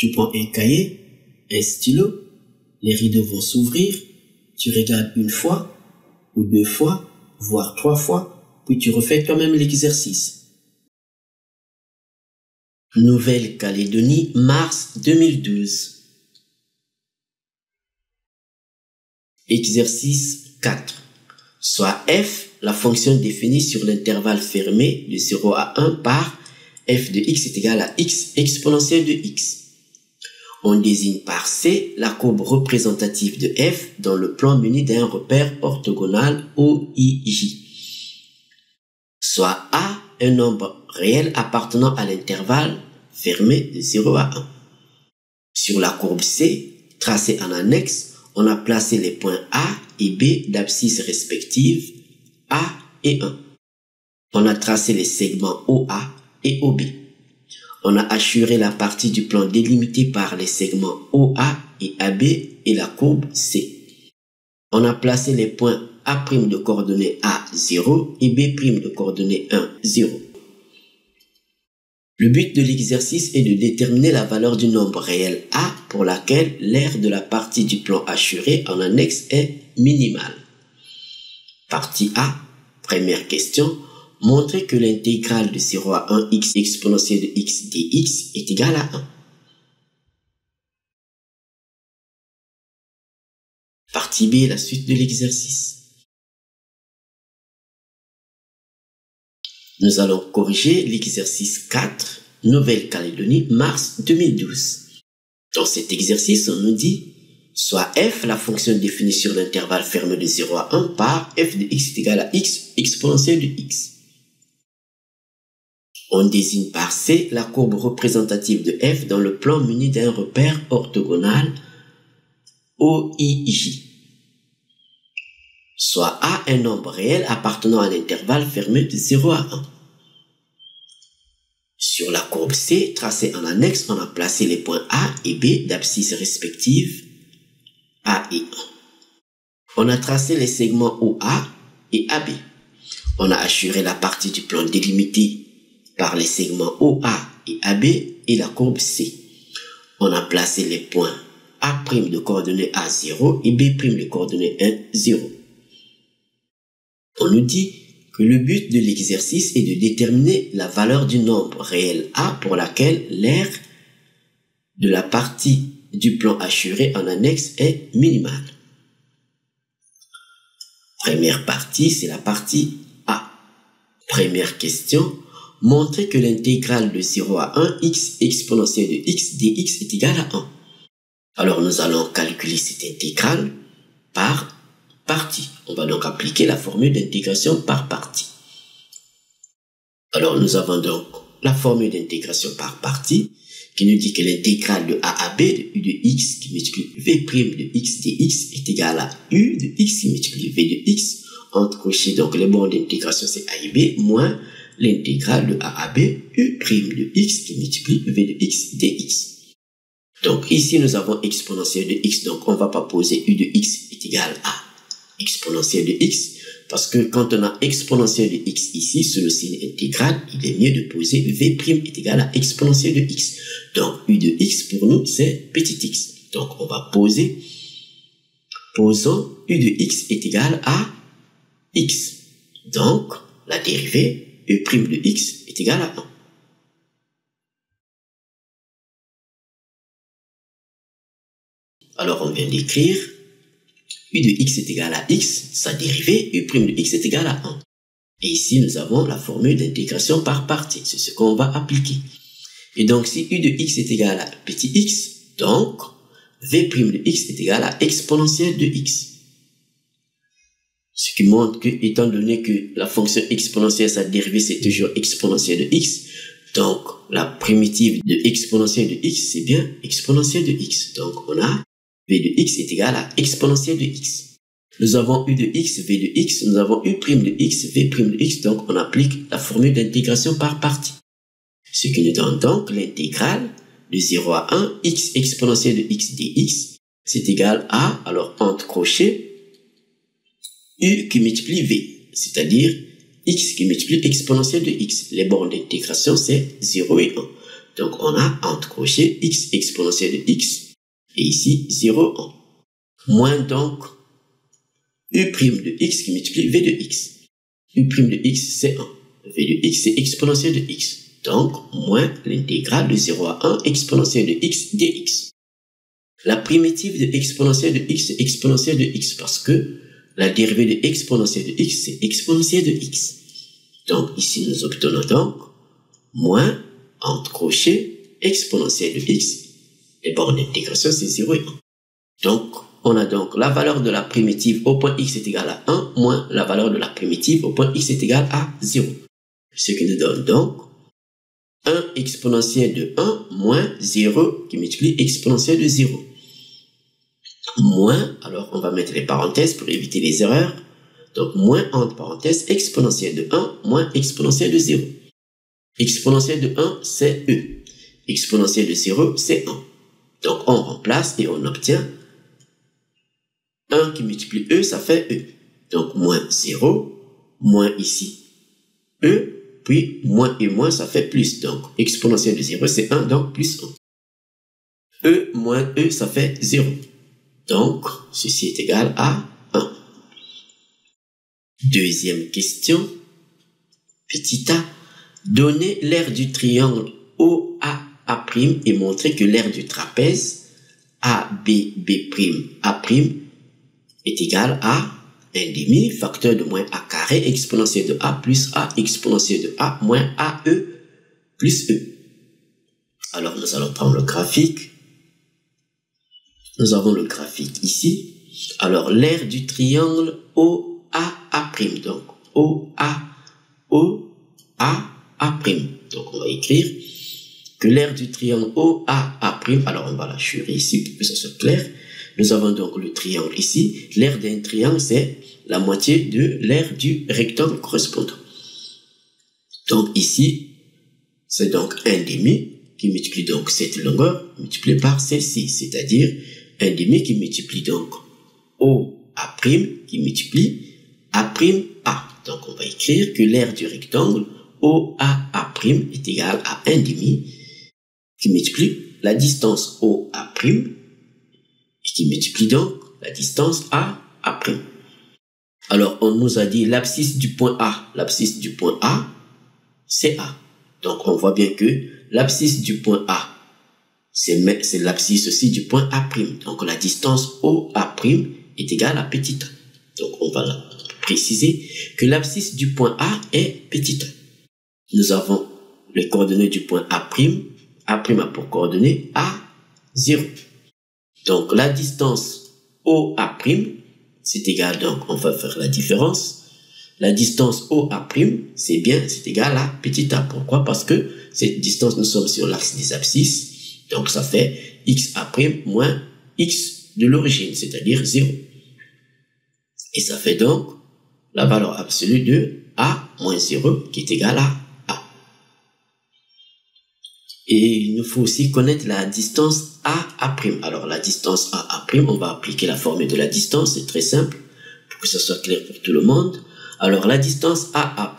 Tu prends un cahier, un stylo, les rideaux vont s'ouvrir, tu regardes une fois, ou deux fois, voire trois fois, puis tu refais toi-même l'exercice. Nouvelle-Calédonie, mars 2012. Exercice 4. Soit f, la fonction définie sur l'intervalle fermé de 0 à 1 par f de x est égal à x exponentielle de x. On désigne par C la courbe représentative de f dans le plan muni d'un repère orthogonal OIJ. Soit A, un nombre réel appartenant à l'intervalle fermé de 0 à 1. Sur la courbe C, tracée en annexe, on a placé les points A et B d'abscisse respectives A et 1. On a tracé les segments OA et OB. On a assuré la partie du plan délimitée par les segments OA et AB et la courbe C. On a placé les points A' de coordonnées A 0 et B' de coordonnées 1, 0. Le but de l'exercice est de déterminer la valeur du nombre réel A pour laquelle l'aire de la partie du plan assuré en annexe est minimale. Partie A, première question. Montrer que l'intégrale de 0 à 1 x exponentielle de x dx est égale à 1. Partie B, la suite de l'exercice. Nous allons corriger l'exercice 4, Nouvelle-Calédonie, mars 2012. Dans cet exercice, on nous dit soit f, la fonction définie sur l'intervalle fermé de 0 à 1 par f de x est égal à x exponentielle de x. On désigne par C la courbe représentative de f dans le plan muni d'un repère orthogonal OIJ. Soit A, un nombre réel appartenant à l'intervalle fermé de 0 à 1. Sur la courbe C, tracée en annexe, on a placé les points A et B d'abscisse respectives A et 1. On a tracé les segments OA et AB. On a assuré la partie du plan délimitée par les segments OA et AB et la courbe C. On a placé les points A' de coordonnées A0 et B' de coordonnées 1, 0. On nous dit que le but de l'exercice est de déterminer la valeur du nombre réel A pour laquelle l'aire de la partie du plan assuré en annexe est minimale. Première partie, c'est la partie A. Première question. Montrer que l'intégrale de 0 à 1 x exponentielle de x dx est égale à 1. Alors nous allons calculer cette intégrale par partie. On va donc appliquer la formule d'intégration par partie. Alors nous avons donc la formule d'intégration par partie qui nous dit que l'intégrale de a à b de u de x qui multiplie v' de x dx est égale à u de x qui multiplie v de x entre crochets. Donc les bornes d'intégration c'est a et b moins l'intégrale de a à b u' de x qui multiplie v de x dx. Donc ici nous avons exponentielle de x, donc on ne va pas poser u de x est égal à exponentielle de x, parce que quand on a exponentielle de x ici sur le signe intégral, il est mieux de poser v' est égal à exponentielle de x. Donc u de x pour nous c'est petit x. Donc on va posons u de x est égal à x. Donc la dérivée u' de x est égale à 1. Alors on vient d'écrire u de x est égal à x, sa dérivée u' de x est égal à 1. Et ici nous avons la formule d'intégration par partie, c'est ce qu'on va appliquer. Et donc si u de x est égal à petit x, donc v' de x est égal à exponentielle de x. Ce qui montre que, étant donné que la fonction exponentielle, sa dérivée c'est toujours exponentielle de x, donc la primitive de exponentielle de x c'est bien exponentielle de x. Donc on a v de x est égal à exponentielle de x. Nous avons u de x, v de x, nous avons u' de x, v' de x, donc on applique la formule d'intégration par partie. Ce qui nous donne donc l'intégrale de 0 à 1, x exponentielle de x dx, c'est égal à, alors entre crochets, u qui multiplie v, c'est-à-dire x qui multiplie exponentielle de x. Les bornes d'intégration c'est 0 et 1. Donc, on a entre crochets x exponentielle de x, et ici 0, 1. Moins donc u' de x qui multiplie v de x. U' de x, c'est 1. V de x, c'est exponentielle de x. Donc, moins l'intégrale de 0 à 1 exponentielle de x dx. La primitive de exponentielle de x, c'est exponentielle de x parce que la dérivée de exponentielle de x, c'est exponentielle de x. Donc, ici, nous obtenons donc moins, entre crochets, exponentielle de x. Les bornes d'intégration, c'est 0 et 1. Donc, on a donc la valeur de la primitive au point x est égal à 1 moins la valeur de la primitive au point x est égal à 0. Ce qui nous donne donc 1 exponentielle de 1 moins 0 qui multiplie exponentielle de 0. Moins, alors on va mettre les parenthèses pour éviter les erreurs. Donc moins entre parenthèses exponentielle de 1 moins exponentielle de 0. Exponentielle de 1, c'est e. Exponentielle de 0, c'est 1. Donc on remplace et on obtient 1 qui multiplie e, ça fait e. Donc moins 0, moins ici e, puis moins et moins, ça fait plus. Donc exponentielle de 0, c'est 1, donc plus 1. E moins e, ça fait 0. Donc ceci est égal à 1. Deuxième question. Petit a. Donnez l'aire du triangle OAA' et montrez que l'aire du trapèze ABB', est égal à 1/2 facteur de moins a carré exponentielle de a plus a exponentielle de a moins ae plus e. Alors nous allons prendre le graphique. Nous avons le graphique ici. Alors l'aire du triangle OAA', donc OAA'. Donc on va écrire que l'aire du triangle OAA', alors on va la churer ici pour que ça soit clair. Nous avons donc le triangle ici. L'aire d'un triangle, c'est la moitié de l'aire du rectangle correspondant. Donc ici, c'est donc 1/2 qui multiplie donc cette longueur multipliée par celle-ci, c'est-à-dire 1/2 qui multiplie donc OA' qui multiplie A'. Donc on va écrire que l'aire du rectangle OAA' est égal à 1/2 qui multiplie la distance OA' et qui multiplie donc la distance AA'. Alors, on nous a dit l'abscisse du point A. L'abscisse du point A, c'est A. Donc, on voit bien que l'abscisse du point A, c'est l'abscisse aussi du point A'. Donc, la distance OA' est égale à petit a. Donc, on va préciser que l'abscisse du point A est petit a. Nous avons les coordonnées du point A'. A' a pour coordonnées A0. Donc, la distance OA', c'est égal, donc on va faire la différence. La distance OA', c'est égal à petit a. Pourquoi? Parce que cette distance, nous sommes sur l'axe des abscisses. Donc, ça fait XA' moins X de l'origine, c'est-à-dire 0. Et ça fait donc la valeur absolue de A moins 0 qui est égale à A. Et il nous faut aussi connaître la distance AA'. Alors la distance AA', on va appliquer la formule de la distance, c'est très simple, pour que ça soit clair pour tout le monde. Alors la distance AA',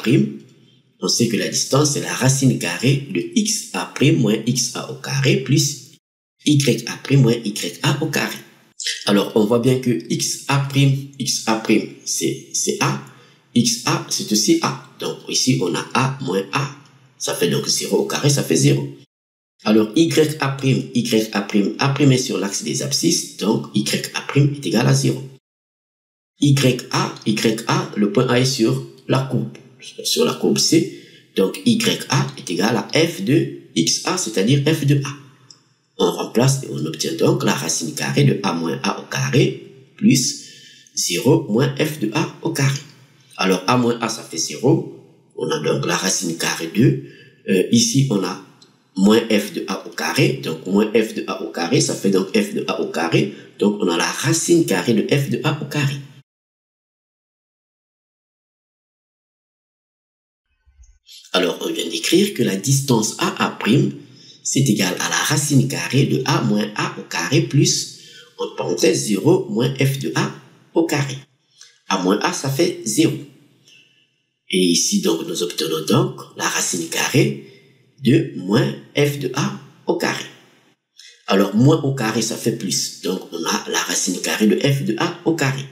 on sait que la distance c'est la racine carrée de XA' moins XA au carré plus YA' moins YA au carré. Alors on voit bien que XA', c'est A, XA c'est aussi A. Donc ici on a A moins A, ça fait donc 0 au carré, ça fait 0. Alors, YA' est sur l'axe des abscisses, donc YA' est égal à 0. YA, le point A est sur la courbe C, donc YA est égal à F de XA, c'est-à-dire F de A. On remplace et on obtient donc la racine carrée de A moins A au carré, plus 0 moins F de A au carré. Alors, A moins A, ça fait 0, on a donc la racine carrée de, ici on a moins f de a au carré, donc moins f de a au carré, ça fait donc f de a au carré, donc on a la racine carrée de f de a au carré. Alors on vient d'écrire que la distance AA', c'est égal à la racine carrée de a moins a au carré plus, entre parenthèses, 0 moins f de a au carré. A moins a, ça fait 0. Et ici donc nous obtenons donc la racine carrée de moins f de a au carré. Alors, moins au carré, ça fait plus. Donc, on a la racine carrée de f de a au carré,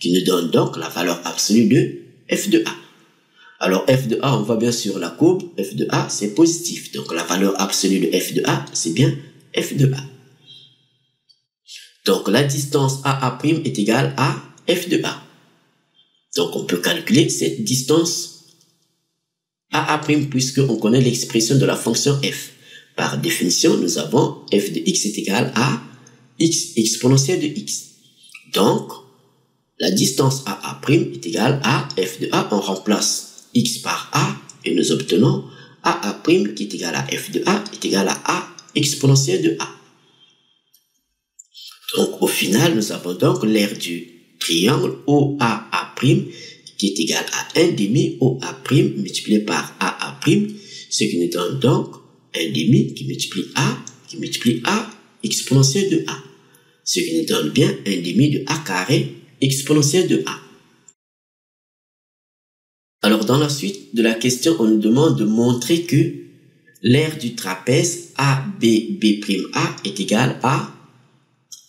qui nous donne donc la valeur absolue de f de a. Alors, f de a, on voit bien sur la courbe, f de a, c'est positif. Donc, la valeur absolue de f de a, c'est bien f de a. Donc, la distance AA' est égale à f de a. Donc, on peut calculer cette distance AA' puisqu'on connaît l'expression de la fonction f. Par définition, nous avons f de x est égal à x exponentielle de x. Donc, la distance AA' est égale à f de a. On remplace x par a et nous obtenons AA' qui est égal à f de a est égal à a exponentielle de a. Donc, au final, nous avons donc l'aire du triangle OAA' qui est égal à 1 demi OA' multiplié par AA', ce qui nous donne donc 1 demi qui multiplie a exponentielle de a, ce qui nous donne bien 1 demi de a carré exponentielle de a. Alors, dans la suite de la question, on nous demande de montrer que l'aire du trapèze ABB'A est égal à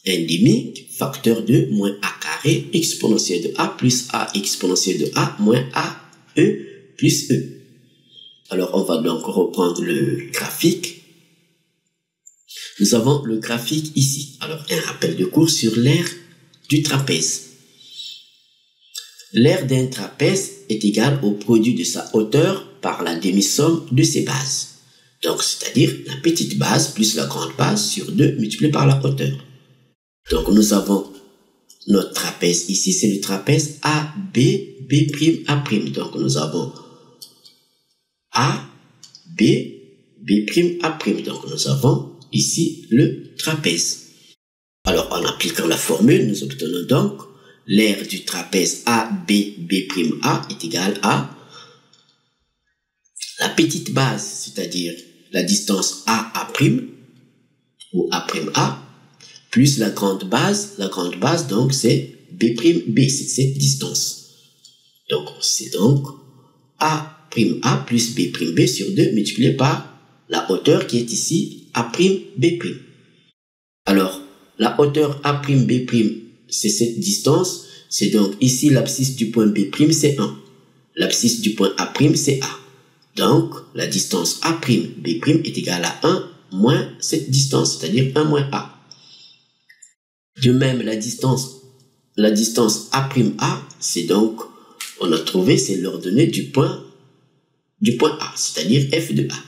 1 demi facteur de moins a carré exponentielle de a plus a exponentielle de a moins a e plus e. Alors, on va donc reprendre le graphique. Nous avons le graphique ici. Alors, un rappel de cours sur l'aire du trapèze. L'aire d'un trapèze est égale au produit de sa hauteur par la demi-somme de ses bases. Donc, c'est-à-dire la petite base plus la grande base sur 2 multiplié par la hauteur. Donc, nous avons notre trapèze ici, c'est le trapèze ABB'A'. Donc, nous avons A, B, B'A'. Donc, nous avons ici le trapèze. Alors, en appliquant la formule, nous obtenons donc l'aire du trapèze ABB'A est égale à la petite base, c'est-à-dire la distance AA' ou A'A, plus la grande base donc c'est B'B, c'est cette distance. Donc, c'est donc A'A plus B'B sur 2 multiplié par la hauteur qui est ici A'B'. Alors, la hauteur A'B', c'est cette distance. C'est donc ici l'abscisse du point B', c'est 1. L'abscisse du point A', c'est A. Donc, la distance A'B' est égale à 1 moins cette distance, c'est-à-dire 1 moins A. De même, la distance A'A, c'est donc, on a trouvé, c'est l'ordonnée du point A, c'est-à-dire f de A.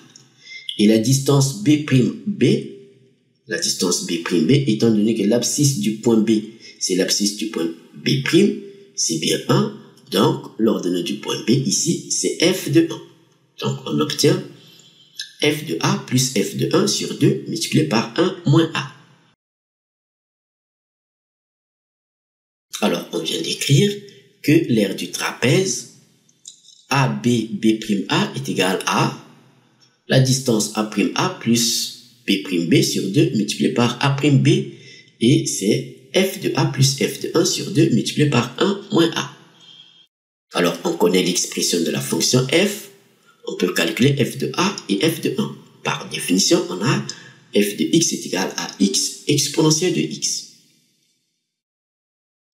Et la distance B'B, étant donné que l'abscisse du point B, c'est l'abscisse du point B', c'est bien 1, donc l'ordonnée du point B ici, c'est f de 1. Donc on obtient f de A plus f de 1 sur 2 multiplié par 1 moins A. Alors, on vient d'écrire que l'aire du trapèze ABB'A est égale à la distance A'A plus B'B sur 2 multiplié par A'B et c'est f de A plus f de 1 sur 2 multiplié par 1 moins A. Alors, on connaît l'expression de la fonction f, on peut calculer f de A et f de 1. Par définition, on a f de x est égal à x exponentielle de x.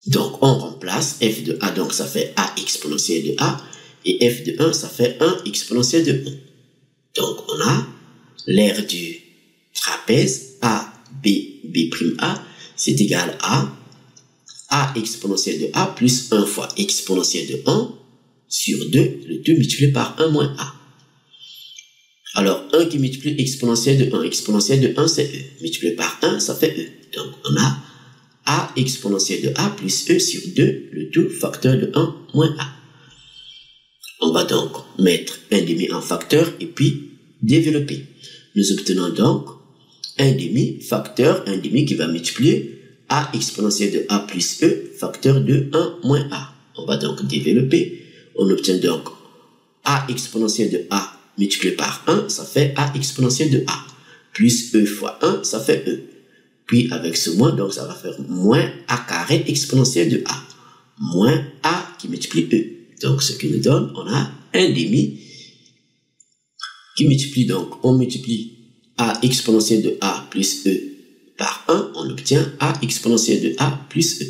Donc, on remplace f de a, donc ça fait a exponentielle de a, et f de 1, ça fait 1 exponentielle de 1. Donc, on a l'aire du trapèze ABB'A, c'est égal à a exponentielle de a plus 1 fois exponentielle de 1 sur 2, le 2 multiplié par 1 moins a. Alors, 1 qui multiplie exponentielle de 1, exponentielle de 1, c'est e. Multiplié par 1, ça fait e. Donc, on a a exponentielle de a plus e sur 2, le tout facteur de 1 moins a. On va donc mettre 1 demi en facteur et puis développer. Nous obtenons donc 1 demi facteur 1 demi qui va multiplier a exponentielle de a plus e facteur de 1 moins a. On va donc développer. On obtient donc a exponentielle de a multiplié par 1, ça fait a exponentielle de a. Plus e fois 1, ça fait e. Puis avec ce moins, donc ça va faire moins a carré exponentielle de a. Moins a qui multiplie e. Donc ce qui nous donne, on a 1 demi qui multiplie donc, on multiplie a exponentielle de a plus e par 1, on obtient a exponentielle de a plus e.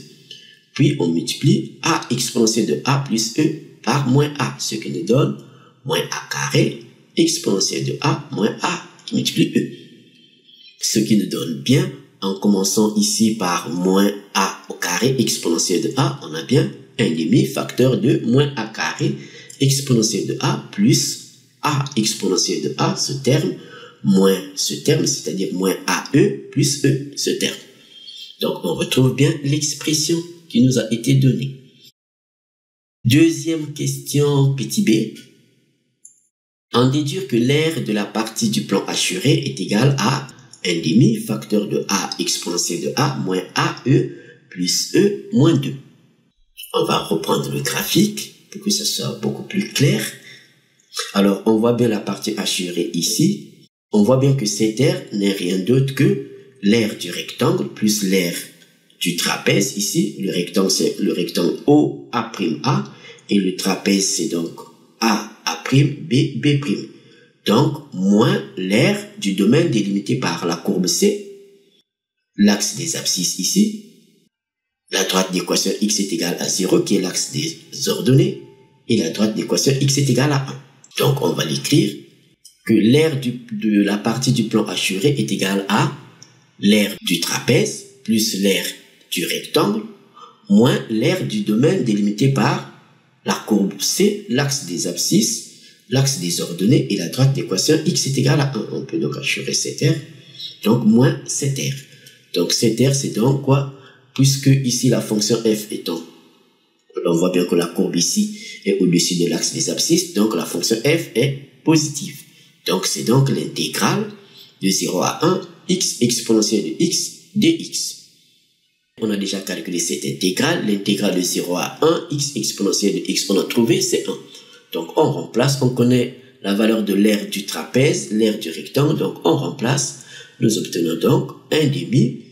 Puis on multiplie a exponentielle de a plus e par moins a, ce qui nous donne moins a carré exponentielle de a moins a qui multiplie e. Ce qui nous donne bien, en commençant ici par moins a au carré exponentielle de a, on a bien 1,5 facteur de moins a carré exponentielle de a plus a exponentielle de a, ce terme, moins ce terme, c'est-à-dire moins ae plus e, ce terme. Donc on retrouve bien l'expression qui nous a été donnée. Deuxième question, petit b. En déduire que l'aire de la partie du plan assuré est égale à 1,5 facteur de a exponentielle de a moins ae plus e moins 2. On va reprendre le graphique pour que ça soit beaucoup plus clair. Alors, on voit bien la partie assurée ici. On voit bien que cette aire n'est rien d'autre que l'aire du rectangle plus l'aire du trapèze. Ici, le rectangle, c'est le rectangle OA', et le trapèze, c'est donc A', B'. Donc, moins l'aire du domaine délimité par la courbe C, l'axe des abscisses ici, la droite d'équation x est égale à 0, qui est l'axe des ordonnées, et la droite d'équation x est égale à 1. Donc, on va l'écrire que l'aire de la partie du plan assuré est égale à l'aire du trapèze plus l'aire du rectangle moins l'aire du domaine délimité par la courbe C, l'axe des abscisses, l'axe des ordonnées et la droite d'équation x est égale à 1. On peut donc assurer cette aire, donc moins cette aire. Donc cette aire, c'est donc quoi? Puisque ici la fonction f étant, on voit bien que la courbe ici est au-dessus de l'axe des abscisses, donc la fonction f est positive. Donc c'est donc l'intégrale de 0 à 1 x exponentielle de x dx. On a déjà calculé cette intégrale, l'intégrale de 0 à 1 x exponentielle de x, on a trouvé c'est 1. Donc on remplace, on connaît la valeur de l'aire du trapèze, l'aire du rectangle, donc on remplace, nous obtenons donc 1,5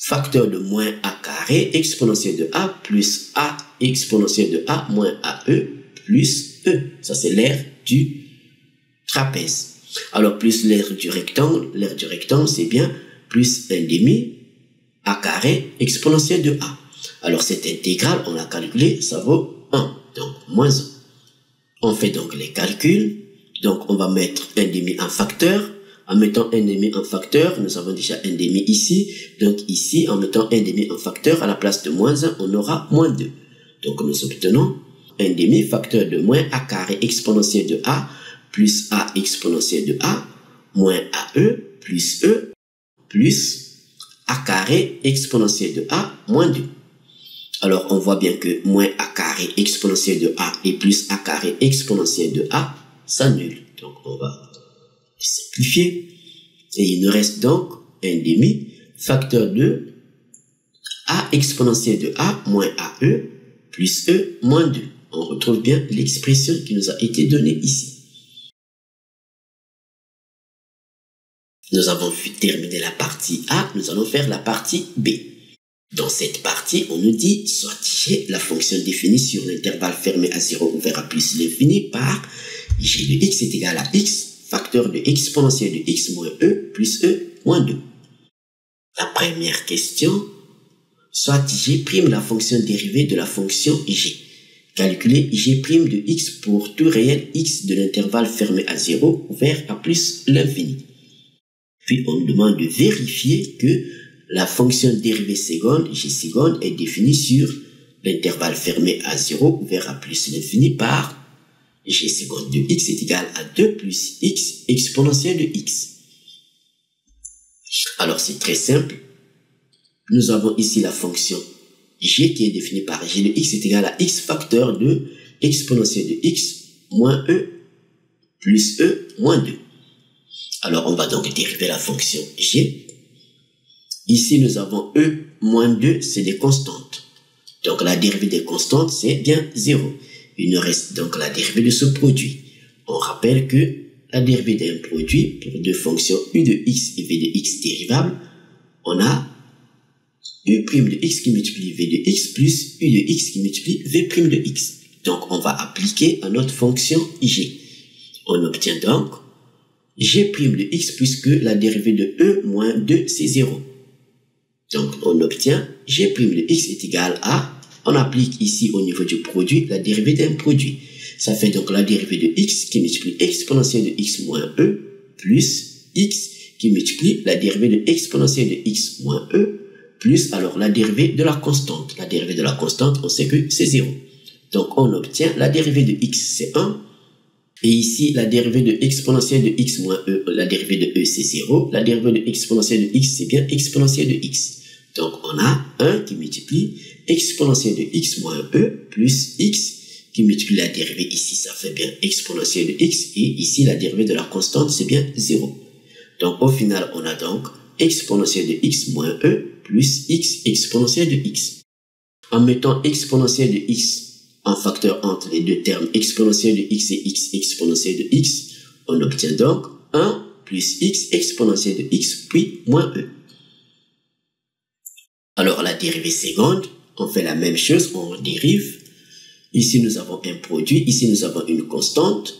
facteur de moins a carré exponentielle de a plus a exponentielle de a moins ae plus e. Ça c'est l'aire du trapèze. Alors plus l'aire du rectangle c'est bien plus 1,5 a carré exponentielle de a. Alors cette intégrale, on l'a calculée, ça vaut 1, donc moins 1. On fait donc les calculs, donc on va mettre 1,5 en facteur. En mettant 1,5 en facteur, nous avons déjà 1,5 ici. Donc ici, en mettant 1,5 en facteur, à la place de moins 1, on aura moins 2. Donc nous obtenons 1,5 facteur de moins a carré exponentielle de a plus a exponentielle de a moins ae plus e plus a carré exponentielle de a moins 2. Alors on voit bien que moins a carré exponentielle de a et plus a carré exponentielle de a s'annulent. Donc on va simplifier. Et il nous reste donc 1,5 facteur de a exponentielle de a moins ae plus e moins 2. On retrouve bien l'expression qui nous a été donnée ici. Nous avons terminé la partie A, nous allons faire la partie B. Dans cette partie, on nous dit soit g la fonction définie sur l'intervalle fermé à 0 ouvert à plus l'infini par g de x est égal à x facteur de exponentielle de x moins e plus e moins 2. La première question, soit g' la fonction dérivée de la fonction g. Calculer g' de x pour tout réel x de l'intervalle fermé à 0 ouvert à plus l'infini. Puis on nous demande de vérifier que la fonction dérivée seconde, g seconde, est définie sur l'intervalle fermé à 0 ouvert à plus l'infini par g seconde de x est égal à 2 plus x exponentielle de x. Alors c'est très simple. Nous avons ici la fonction g qui est définie par g de x est égal à x facteur de exponentielle de x moins e plus e moins 2. Alors on va donc dériver la fonction g. Ici nous avons e moins 2, c'est des constantes. Donc la dérivée des constantes, c'est bien 0. Il nous reste donc la dérivée de ce produit. On rappelle que la dérivée d'un produit pour deux fonctions u de x et v de x dérivables, on a u' de x qui multiplie v de x plus u de x qui multiplie v' de x. Donc on va appliquer à notre fonction g. On obtient donc g' de x puisque la dérivée de e moins 2 c'est 0. Donc on obtient g' de x est égal à, on applique ici au niveau du produit la dérivée d'un produit. Ça fait donc la dérivée de x qui multiplie exponentielle de x moins e plus x qui multiplie la dérivée de exponentielle de x moins e plus alors la dérivée de la constante. La dérivée de la constante, on sait que c'est 0. Donc on obtient la dérivée de x c'est 1. Et ici, la dérivée de exponentielle de x moins e, la dérivée de e c'est 0. La dérivée de exponentielle de x c'est bien exponentielle de x. Donc on a 1 qui multiplie exponentielle de x moins e plus x qui multiplie la dérivée ici, ça fait bien exponentielle de x. Et ici, la dérivée de la constante c'est bien 0. Donc au final, on a donc exponentielle de x moins e plus x exponentielle de x. En mettant exponentielle de x en facteur entre les deux termes exponentielle de x et x exponentielle de x, on obtient donc 1 plus x exponentielle de x puis moins e. Alors la dérivée seconde, on fait la même chose, on dérive. Ici nous avons un produit, ici nous avons une constante.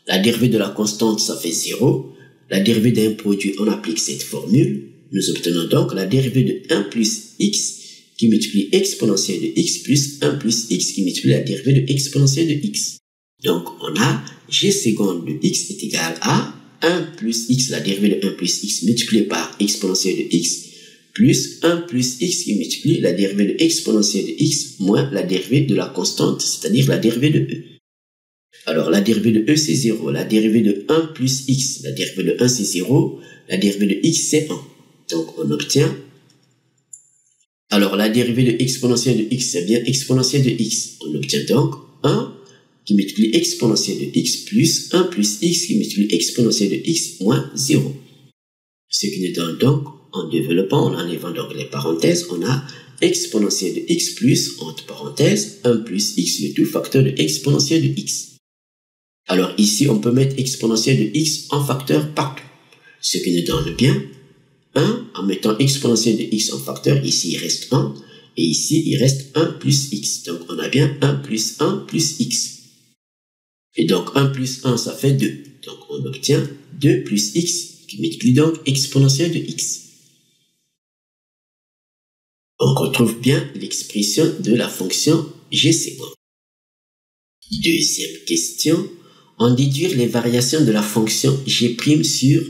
La dérivée de la constante ça fait 0. La dérivée d'un produit, on applique cette formule. Nous obtenons donc la dérivée de 1 plus x qui multiplie exponentielle de x plus 1 plus x qui multiplie la dérivée de exponentielle de x. Donc, on a g seconde de x est égal à 1 plus x, la dérivée de 1 plus x multiplié par exponentielle de x, plus 1 plus x qui multiplie la dérivée de exponentielle de x moins la dérivée de la constante, c'est-à-dire la dérivée de e. Alors, la dérivée de e, c'est 0. La dérivée de 1 plus x, la dérivée de 1, c'est 0. La dérivée de x, c'est 1. Donc, on obtient... Alors, la dérivée de exponentielle de x, c'est bien exponentielle de x. On obtient donc 1 qui multiplie exponentielle de x plus 1 plus x qui multiplie exponentielle de x moins 0. Ce qui nous donne donc, en développant, en enlevant donc les parenthèses, on a exponentielle de x plus, entre parenthèses, 1 plus x, le tout facteur de exponentielle de x. Alors ici, on peut mettre exponentielle de x en facteur partout. Ce qui nous donne bien 1 en mettant exponentielle de x en facteur. Ici, il reste 1. Et ici, il reste 1 plus x. Donc, on a bien 1 plus 1 plus x. Et donc, 1 plus 1, ça fait 2. Donc, on obtient 2 plus x qui multiplie donc exponentielle de x. On retrouve bien l'expression de la fonction g seconde. Deuxième question. En déduire les variations de la fonction g' sur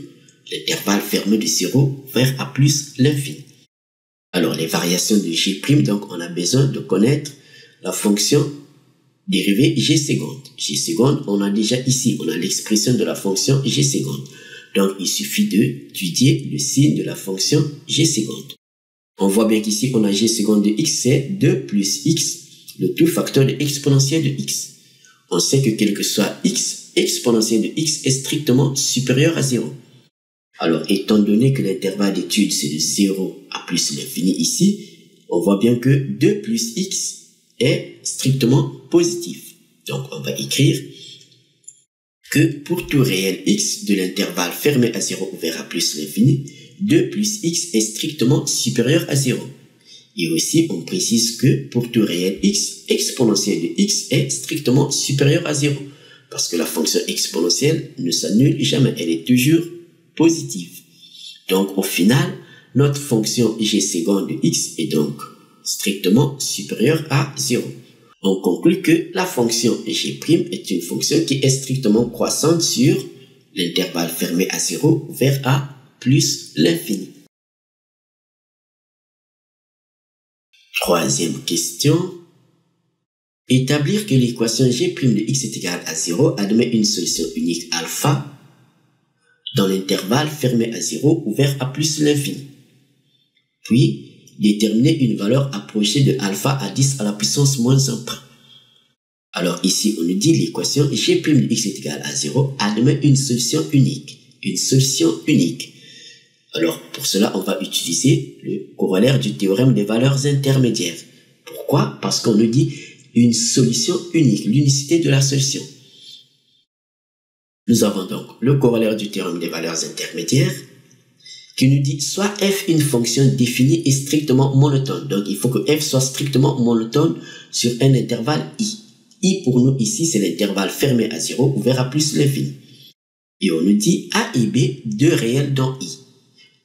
l'intervalle fermé de 0 vers a plus l'infini. Alors, les variations de g', donc on a besoin de connaître la fonction dérivée g seconde. G seconde, on a déjà ici, on a l'expression de la fonction g seconde. Donc, il suffit d'étudier le signe de la fonction g seconde. On voit bien qu'ici, on a g seconde de x, c'est 2 plus x, le tout facteur de exponentielle de x. On sait que quel que soit x, exponentielle de x est strictement supérieur à 0. Alors, étant donné que l'intervalle d'étude, c'est de 0 à plus l'infini ici, on voit bien que 2 plus x est strictement positif. Donc, on va écrire que pour tout réel x de l'intervalle fermé à 0 ouvert à plus l'infini, 2 plus x est strictement supérieur à 0. Et aussi, on précise que pour tout réel x, exponentielle de x est strictement supérieure à 0. Parce que la fonction exponentielle ne s'annule jamais, elle est toujours positive. Donc, au final, notre fonction g seconde de x est donc strictement supérieure à 0. On conclut que la fonction g' est une fonction qui est strictement croissante sur l'intervalle fermé à 0 vers a plus l'infini. Troisième question. Établir que l'équation g' de x est égale à 0 admet une solution unique alpha dans l'intervalle fermé à 0 ouvert à plus l'infini. Puis, déterminer une valeur approchée de alpha à 10 à la puissance moins 1 près. Alors ici, on nous dit l'équation g' de x est égale à 0 admet une solution unique. Une solution unique. Alors, pour cela, on va utiliser le corollaire du théorème des valeurs intermédiaires. Pourquoi? Parce qu'on nous dit une solution unique, l'unicité de la solution. Nous avons donc le corollaire du théorème des valeurs intermédiaires qui nous dit soit f une fonction définie et strictement monotone. Donc, il faut que f soit strictement monotone sur un intervalle i. I pour nous ici, c'est l'intervalle fermé à 0 ouvert à plus l'infini. Et on nous dit A et B, deux réels dans I.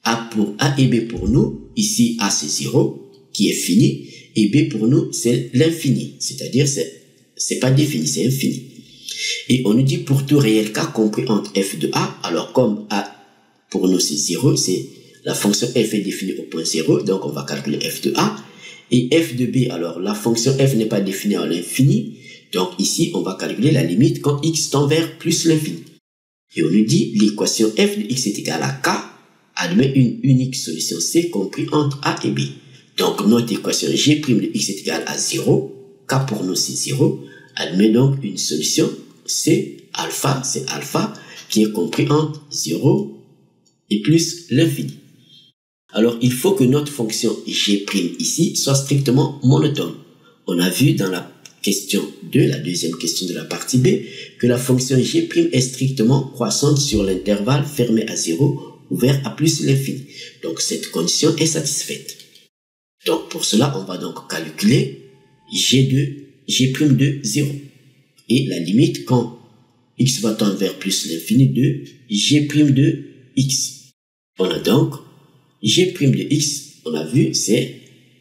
A et B pour nous, ici A c'est 0, qui est fini, et B pour nous c'est l'infini, c'est-à-dire c'est pas défini, c'est infini. Et on nous dit pour tout réel K compris entre f de A, alors comme A pour nous c'est 0, c'est la fonction f est définie au point 0, donc on va calculer f de A, et f de B, alors la fonction f n'est pas définie à l'infini, donc ici on va calculer la limite quand x tend vers plus l'infini. Et on nous dit l'équation f de x est égale à K, admet une unique solution C compris entre A et B. Donc notre équation g' de x est égale à 0, K pour nous c'est 0, admet donc une solution C, alpha, c'est alpha, qui est compris entre 0 et plus l'infini. Alors il faut que notre fonction g' ici soit strictement monotone. On a vu dans la question 2, la deuxième question de la partie B, que la fonction g' est strictement croissante sur l'intervalle fermé à 0, ouvert à plus l'infini. Donc cette condition est satisfaite. Donc pour cela, on va donc calculer g' de 0. Et la limite quand x va tendre vers plus l'infini de g' de x. On a donc g' de x, on a vu, c'est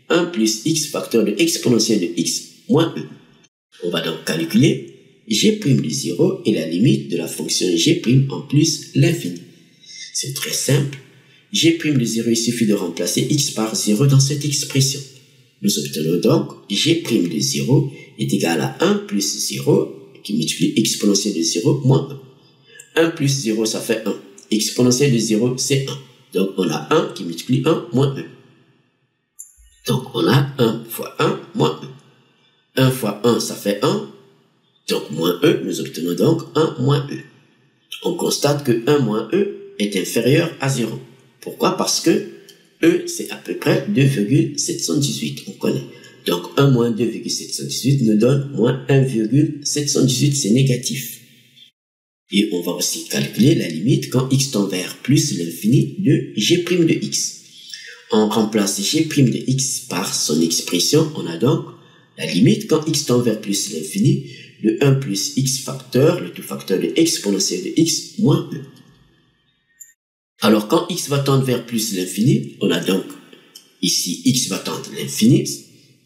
1 plus x facteur de exponentielle de x moins 1. On va donc calculer g' de 0 et la limite de la fonction g' en plus l'infini. C'est très simple. G' de 0, il suffit de remplacer x par 0 dans cette expression. Nous obtenons donc g' de 0 est égal à 1 plus 0 qui multiplie exponentielle de 0 moins 1. 1 plus 0, ça fait 1. Exponentielle de 0, c'est 1. Donc on a 1 qui multiplie 1 moins 1. Donc on a 1 fois 1 moins 1. 1 fois 1, ça fait 1. Donc moins e, nous obtenons donc 1 moins e. On constate que 1 moins e est inférieur à 0. Pourquoi? Parce que e, c'est à peu près 2,718. On connaît. Donc 1 moins 2,718 nous donne moins 1,718. C'est négatif. Et on va aussi calculer la limite quand x tend vers plus l'infini de g' de x. On remplace g' de x par son expression. On a donc la limite quand x tend vers plus l'infini de 1 plus x facteur, le tout facteur de exponentielle de x moins 1. Alors quand x va tendre vers plus l'infini, on a donc ici x va tendre l'infini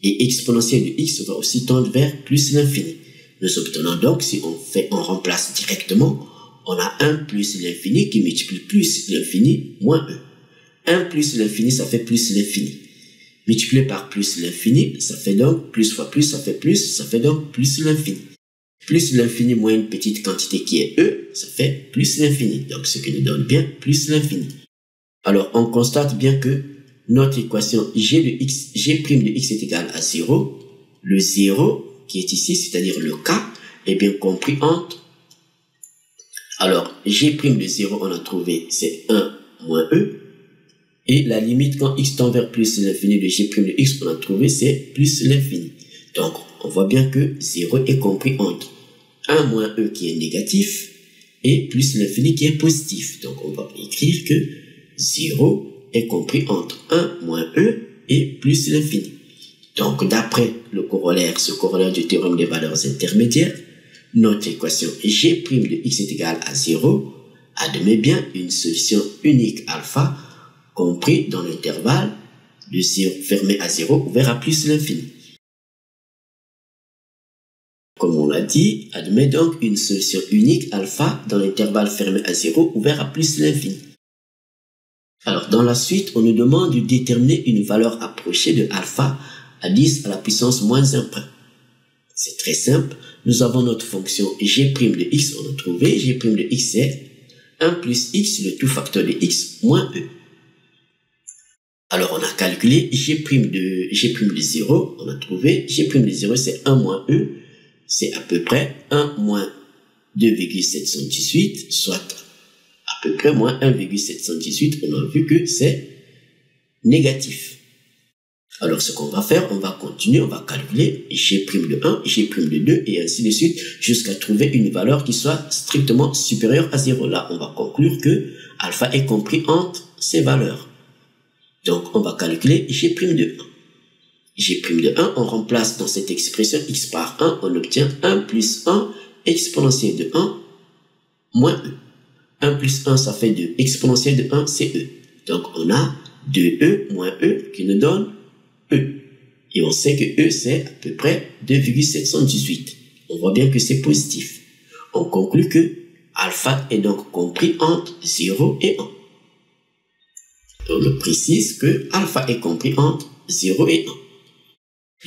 et exponentielle de x va aussi tendre vers plus l'infini. Nous obtenons donc, si on remplace directement, on a 1 plus l'infini qui multiplie plus l'infini moins 1. 1 plus l'infini, ça fait plus l'infini. Multiplié par plus l'infini, ça fait donc plus fois plus, ça fait donc plus l'infini. Plus l'infini moins une petite quantité qui est e, ça fait plus l'infini. Donc ce qui nous donne bien plus l'infini. Alors on constate bien que notre équation g' de x est égal à 0. Le 0 qui est ici, c'est-à-dire le k, est bien compris entre. Alors g' de 0, on a trouvé, c'est 1 moins e. Et la limite quand x tend vers plus l'infini de g' de x, on a trouvé, c'est plus l'infini. Donc on voit bien que 0 est compris entre 1 moins e qui est négatif et plus l'infini qui est positif. Donc on va écrire que 0 est compris entre 1 moins e et plus l'infini. Donc d'après le corollaire, ce corollaire du théorème des valeurs intermédiaires, notre équation g' de x est égale à 0 admet bien une solution unique alpha compris dans l'intervalle de 0 fermé à 0 ouvert à plus l'infini. Comme on l'a dit, admet donc une solution unique alpha dans l'intervalle fermé à 0 ouvert à plus l'infini. Alors dans la suite, on nous demande de déterminer une valeur approchée de alpha à 10 à la puissance moins 1 près. C'est très simple. Nous avons notre fonction g' de x, on a trouvé g' de x c'est 1 plus x, le tout facteur de x, moins e. Alors on a calculé g' de 0, on a trouvé g' de 0 c'est 1 moins e, c'est à peu près 1 moins 2,718, soit à peu près moins 1,718, on a vu que c'est négatif. Alors ce qu'on va faire, on va continuer, on va calculer g' de 1, g' de 2 et ainsi de suite jusqu'à trouver une valeur qui soit strictement supérieure à 0. Là, on va conclure que alpha est compris entre ces valeurs. Donc on va calculer g' de 1. G' de 1, on remplace dans cette expression x par 1, on obtient 1 plus 1 exponentielle de 1 moins 1. 1 plus 1, ça fait 2. Exponentielle de 1, c'est E. Donc, on a 2E moins E qui nous donne E. Et on sait que E, c'est à peu près 2,718. On voit bien que c'est positif. On conclut que alpha est donc compris entre 0 et 1. On précise que alpha est compris entre 0 et 1.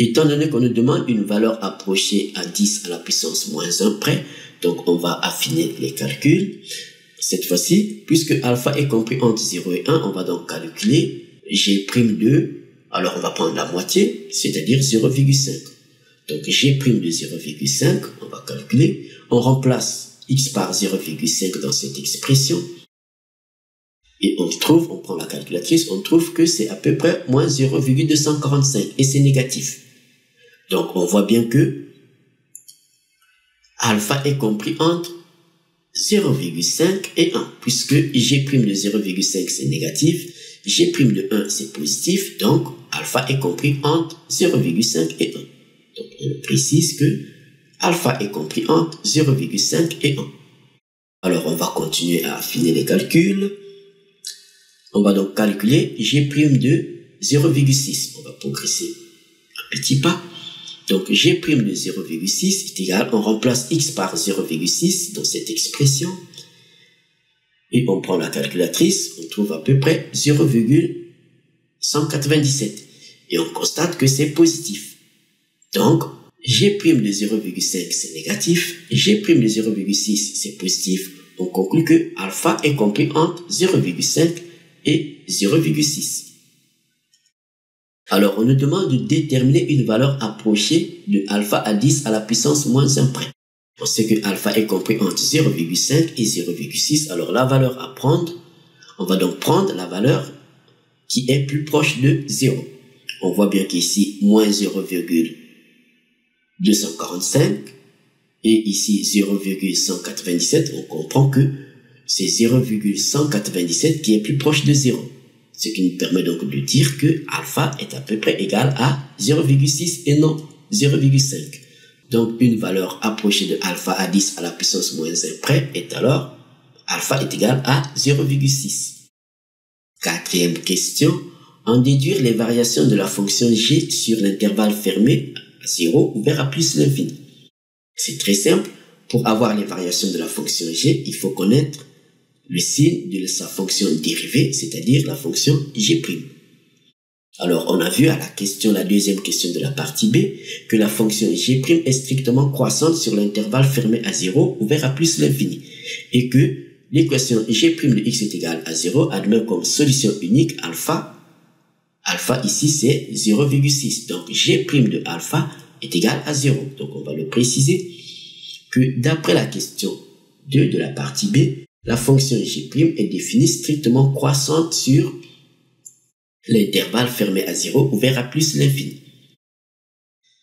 Étant donné qu'on nous demande une valeur approchée à 10 à la puissance moins 1 près, donc on va affiner les calculs. Cette fois-ci, puisque alpha est compris entre 0 et 1, on va donc calculer G'2. Alors on va prendre la moitié, c'est-à-dire 0,5. Donc G' de 0,5, on va calculer. On remplace x par 0,5 dans cette expression. Et on prend la calculatrice, on trouve que c'est à peu près moins 0,245 et c'est négatif. Donc on voit bien que alpha est compris entre 0,5 et 1, puisque G' de 0,5 c'est négatif, G' de 1 c'est positif, donc alpha est compris entre 0,5 et 1. Donc on précise que alpha est compris entre 0,5 et 1. Alors on va continuer à affiner les calculs. On va donc calculer G' de 0,6. On va progresser un petit pas. Donc G' de 0,6 est égal, on remplace x par 0,6 dans cette expression. Et on prend la calculatrice, on trouve à peu près 0,197. Et on constate que c'est positif. Donc, G' de 0,5 c'est négatif, G' de 0,6 c'est positif. On conclut que alpha est compris entre 0,5 et 0,6. Alors, on nous demande de déterminer une valeur approchée de alpha à 10 à la puissance moins 1 près. On sait que alpha est compris entre 0,5 et 0,6. Alors, la valeur à prendre, on va donc prendre la valeur qui est plus proche de 0. On voit bien qu'ici, moins 0,245 et ici 0,197. On comprend que c'est 0,197 qui est plus proche de 0. Ce qui nous permet donc de dire que alpha est à peu près égal à 0,6 et non 0,5. Donc une valeur approchée de alpha à 10 à la puissance moins 1 près est alors alpha est égal à 0,6. Quatrième question. En déduire les variations de la fonction g sur l'intervalle fermé à 0 ouvert à plus l'infini. C'est très simple. Pour avoir les variations de la fonction g, il faut connaître le signe de sa fonction dérivée, c'est-à-dire la fonction g'. Alors, on a vu à la deuxième question de la partie B, que la fonction g' est strictement croissante sur l'intervalle fermé à 0, ouvert à plus l'infini, et que l'équation g' de x est égale à 0 admet comme solution unique alpha. Alpha ici c'est 0,6, donc g' de alpha est égal à 0. Donc on va le préciser que d'après la question 2 de la partie B, la fonction g' est définie strictement croissante sur l'intervalle fermé à 0 ouvert à plus l'infini.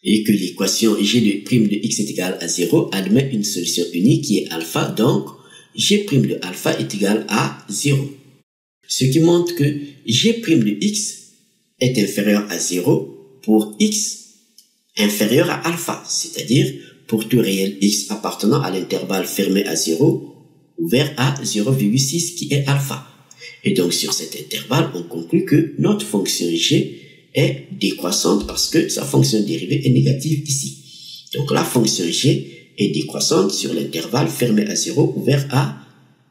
Et que l'équation g' de x est égal à 0 admet une solution unique qui est alpha, donc g' de alpha est égal à 0. Ce qui montre que g' de x est inférieur à 0 pour x inférieur à alpha, c'est-à-dire pour tout réel x appartenant à l'intervalle fermé à 0 ouvert à 0,6 qui est alpha. Et donc sur cet intervalle, on conclut que notre fonction g est décroissante parce que sa fonction dérivée est négative ici. Donc la fonction g est décroissante sur l'intervalle fermé à 0 ouvert à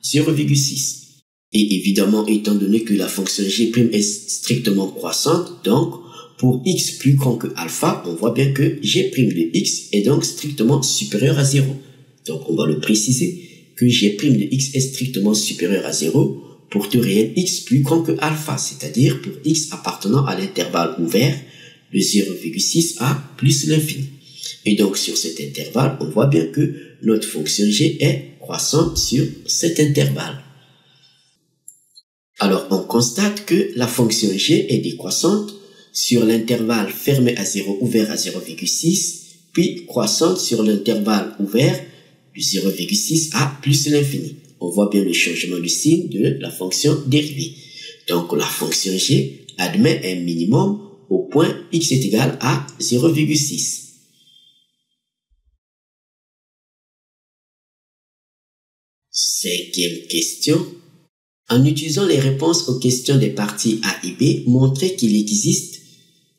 0,6. Et évidemment, étant donné que la fonction g' est strictement croissante, donc pour x plus grand que alpha, on voit bien que g' de x est donc strictement supérieur à 0. Donc on va le préciser que g' de x est strictement supérieur à 0 pour tout réel x plus grand que alpha, c'est-à-dire pour x appartenant à l'intervalle ouvert de 0,6 à plus l'infini. Et donc sur cet intervalle, on voit bien que notre fonction g est croissante sur cet intervalle. Alors on constate que la fonction g est décroissante sur l'intervalle fermé à 0 ouvert à 0,6, puis croissante sur l'intervalle ouvert de 0,6 à plus l'infini. On voit bien le changement de signe de la fonction dérivée. Donc la fonction g admet un minimum au point x est égal à 0,6. 5e question. En utilisant les réponses aux questions des parties A et B, montrez qu'il existe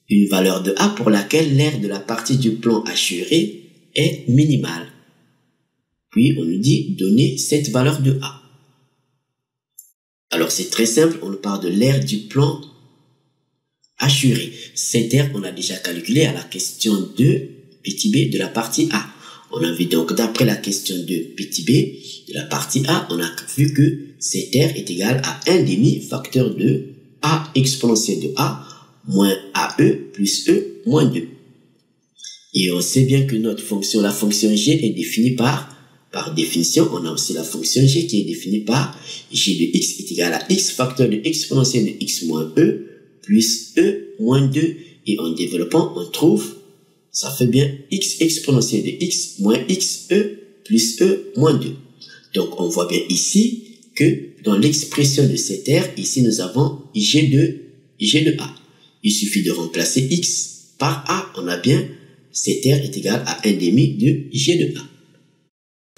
une valeur de A pour laquelle l'aire de la partie du plan assuré est minimale. Puis on nous dit donner cette valeur de A. Alors c'est très simple, on nous parle de l'aire du plan assuré. Cette aire, on a déjà calculé à la question 2, petit b de la partie A. On a vu donc d'après la question 2, petit b de la partie A, on a vu que cette aire est égale à 1 demi facteur de A exponentielle de A moins AE plus E moins 2. Et on sait bien que notre fonction, la fonction G est définie par définition, on a aussi la fonction G qui est définie par G de X est égal à X facteur de exponentielle de X moins E plus E moins 2. Et en développant, on trouve, ça fait bien X exponentielle de X moins XE plus E moins 2. Donc, on voit bien ici que dans l'expression de cette aire, ici, nous avons G de A. Il suffit de remplacer X par A. On a bien, cette aire est égale à 1 demi de G de A.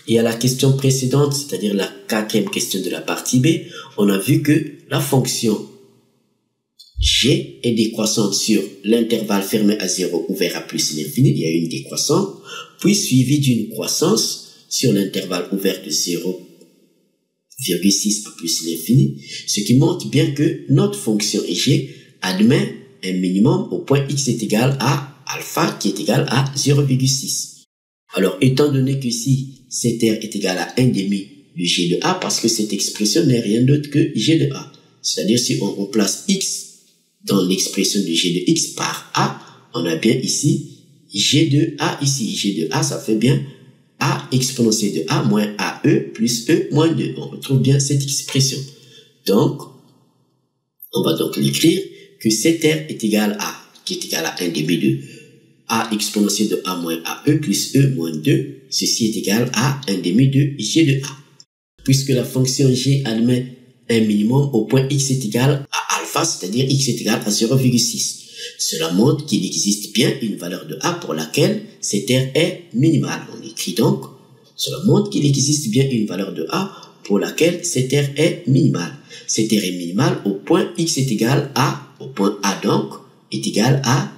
Et à la question précédente, c'est-à-dire la 4e question de la partie B, on a vu que la fonction G est décroissante sur l'intervalle fermé à 0 ouvert à plus l'infini, il y a une décroissante, puis suivie d'une croissance sur l'intervalle ouvert de 0,6 à plus l'infini, ce qui montre bien que notre fonction G admet un minimum au point x est égal à alpha qui est égal à 0,6. Alors, étant donné que si cette aire est égale à 1 demi de G de A, parce que cette expression n'est rien d'autre que G de A. C'est-à-dire, si on remplace X dans l'expression de G de X par A, on a bien ici G de A ici. G de A, ça fait bien A exponentielle de A moins AE plus E moins 2. On retrouve bien cette expression. Donc, on va donc l'écrire que cette aire est égale à, qui est égale à 1 demi de A exponentielle de A moins AE plus E moins 2. Ceci est égal à 1 demi de G de A. Puisque la fonction G admet un minimum au point x est égal à alpha, c'est-à-dire x est égal à 0,6. Cela montre qu'il existe bien une valeur de A pour laquelle cette aire est minimale. On écrit donc, cela montre qu'il existe bien une valeur de A pour laquelle cette aire est minimale. Cette aire est minimale au point x est égal à, au point A donc, est égal à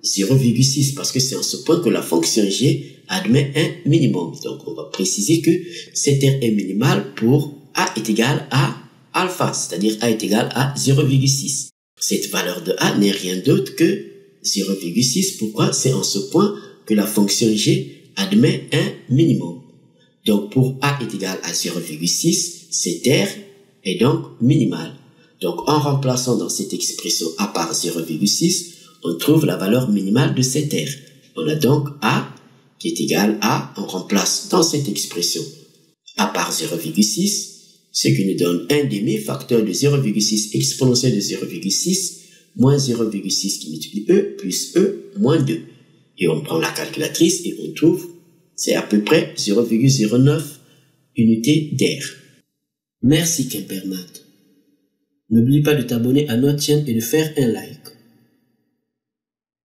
0,6 parce que c'est en ce point que la fonction G admet un minimum. Donc on va préciser que cette aire est minimale pour A est égal à alpha, c'est-à-dire A est égal à 0,6. Cette valeur de A n'est rien d'autre que 0,6. Pourquoi? C'est en ce point que la fonction G admet un minimum. Donc pour A est égal à 0,6, cette aire est donc minimale. Donc en remplaçant dans cette expression A par 0,6, on trouve la valeur minimale de cette aire. On a donc A qui est égal à, on remplace dans cette expression A par 0,6, ce qui nous donne 1 demi facteur de 0,6 exponentielle de 0,6 moins 0,6 qui multiplie E plus E moins 2. Et on prend la calculatrice et on trouve, c'est à peu près 0,09 unités d'air. Merci Kempermat. N'oublie pas de t'abonner à notre chaîne et de faire un like.